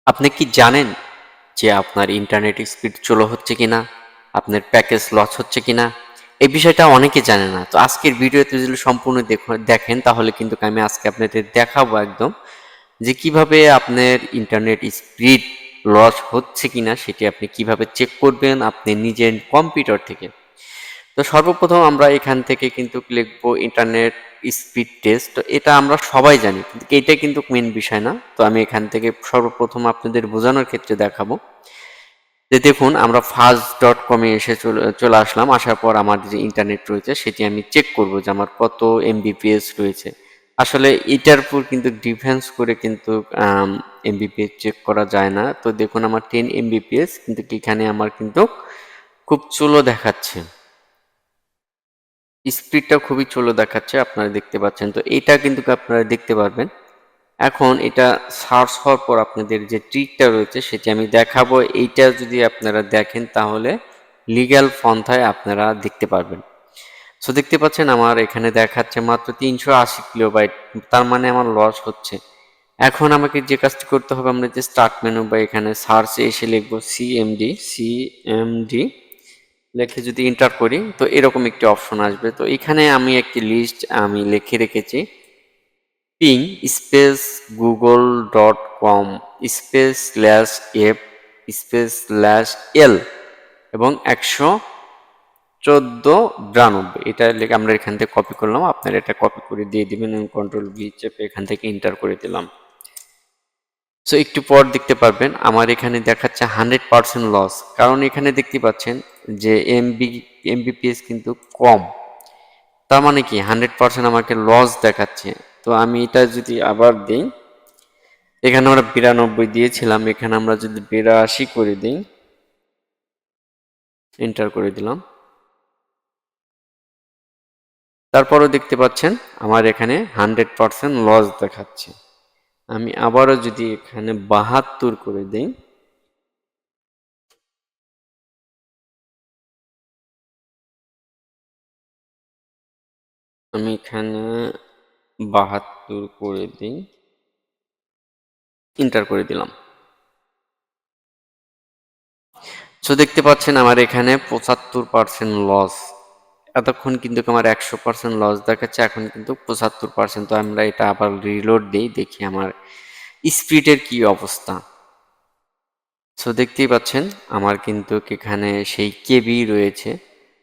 আপনি কি জানেন যে আপনার ইন্টারনেট স্পিড স্লো হচ্ছে কিনা, আপনার প্যাকেজ লস হচ্ছে কিনা? এই বিষয়টা অনেকে জানে না। তো আজকের ভিডিওতে যদি সম্পূর্ণ দেখেন তাহলে কিন্তু আমি আজকে আপনাদের দেখাবো একদম যে কিভাবে আপনার ইন্টারনেট স্পিড লস হচ্ছে কিনা সেটি আপনি কিভাবে চেক করবেন আপনি নিজের কম্পিউটার থেকে। তো সর্বপ্রথম আমরা এখান থেকে কিন্তু লিখবো ইন্টারনেট স্পিড টেস্ট। তো এটা আমরা সবাই জানি, কিন্তু এটা কিন্তু মেন বিষয় না। তো আমি এখান থেকে সর্বপ্রথম আপনাদের বোঝানোর ক্ষেত্রে দেখাবো যে দেখুন আমরা fast.com-এ এসে চলে আসলাম। আসার পর আমার যে ইন্টারনেট রয়েছে সেটি আমি চেক করব যে আমার কত এমবিপিএস রয়েছে। আসলে এটার উপর কিন্তু ডিফেন্স করে কিন্তু এমবিপিএস চেক করা যায় না। তো দেখুন আমার 10 এমবিপিএস, কিন্তু এখানে আমার কিন্তু খুব স্লো দেখাচ্ছে, স্পিডটা খুবই স্লো দেখাচ্ছে, আপনারা দেখতে পাচ্ছেন। তো এটা কিন্তু আপনারা দেখতে পারবেন। এখন এটা সার্চ হওয়ার পর আপনাদের যে ট্রিকটা রয়েছে সেটি আমি দেখাবো। এইটা যদি আপনারা দেখেন তাহলে লিগ্যাল পন্থায় আপনারা দেখতে পারবেন। সো দেখতে পাচ্ছেন আমার এখানে দেখাচ্ছে মাত্র 380 কিলোবাইট, তার মানে আমার লস হচ্ছে। এখন আমাকে যে কাজটি করতে হবে, আমরা যে স্টার্ট মেনু বা এখানে সার্চে এসে লিখবো সিএমডি লিখে যদি এন্টার করি তো এরকম একটি অপশন আসবে। তো এখানে আমি একটি লিস্ট আমি লিখে রেখেছি, পিং স্পেস google.com স্পেস/f/l এবং 11492, এটা লিখে আমরা এখান থেকে কপি করলাম। আপনারা এটা কপি করে দিয়ে দিবেন এবং কন্ট্রোল-V চেপে এখান থেকে এন্টার করে দিলাম। সো একটু পর দেখতে পারবেন আমার এখানে দেখাচ্ছে 100% লস, কারণ এখানে দেখতে পাচ্ছেন যে এমবিপিএস কিন্তু কম। তার মানে কি 100% আমাকে লস দেখাচ্ছে। তো আমি এটা যদি আবার দিই, এখানে আমরা 92 দিয়েছিলাম, এখানে আমরা যদি 82 করে দিই, এন্টার করে দিলাম, তারপরও দেখতে পাচ্ছেন আমার এখানে 100% লস দেখাচ্ছে। আমি আবারও যদি এখানে 72 করে দিই, আমি এখানে 72 করে দিই, এন্টার করে দিলাম। সো দেখতে পাচ্ছেন আমার এখানে 75% লস। এতক্ষণ কিন্তু আমার 100% লস দেখাচ্ছে, এখন কিন্তু 75%। তো আমরা এটা আবার রিলোড দিই, দেখি আমার স্পিডের কি অবস্থা। সো দেখতেই পাচ্ছেন আমার কিন্তু এখানে সেই কেবি রয়েছে,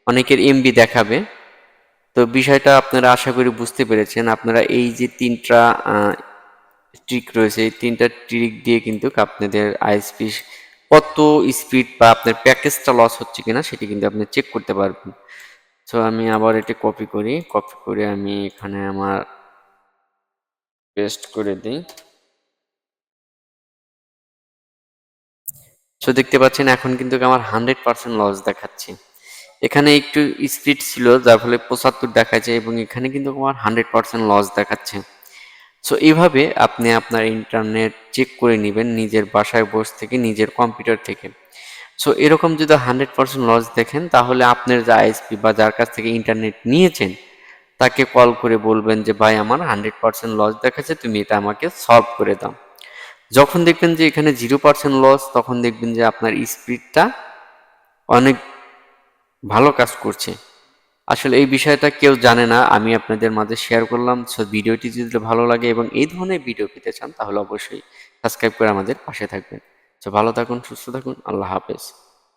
অনেকের এমবি দেখাবে। তো বিষয়টা আপনারা আশা করি বুঝতে পেরেছেন। আপনারা এই যে তিনটা ট্রিক রয়েছে, এই তিনটা ট্রিক দিয়ে কিন্তু আপনাদের আইএসপি কত স্পিড বা আপনার প্যাকেজটা লস হচ্ছে কিনা সেটি কিন্তু আপনি চেক করতে পারবেন। সো আমি আবার এটা কপি করি, কপি করে আমি এখানে আমার পেস্ট করে দিই। সো দেখতে পাচ্ছেন এখন কিন্তু আমার 100% লস দেখাচ্ছে। এখানে একটু স্পিড ছিল যার ফলে 75 দেখাচ্ছে, এবং এখানে কিন্তু আমার 100% লস দেখাচ্ছে। সো এইভাবে আপনি আপনার ইন্টারনেট চেক করে নেবেন নিজের বাসায় বসে থেকে, নিজের কম্পিউটার থেকে। সো এরকম যদি 100% লস দেখেন তাহলে আপনার যে আইএসপি বা যার কাছ থেকে ইন্টারনেট নিয়েছেন তাকে কল করে বলবেন যে ভাই আমার 100% লস দেখাচ্ছে, তুমি এটা আমাকে সলভ করে দাও। যখন দেখবেন যে এখানে 0% লস, তখন দেখবেন যে আপনার স্পিডটা অনেক ভালো কাজ করছে। আসলে এই বিষয়টা কেউ জানে না, আমি আপনাদের মাঝে শেয়ার করলাম। সো ভিডিওটি যদি ভালো লাগে এবং এই ধরনের ভিডিও পেতে চান তাহলে অবশ্যই সাবস্ক্রাইব করে আমাদের পাশে থাকবেন। সো ভালো থাকুন, সুস্থ থাকুন, আল্লাহ হাফেজ।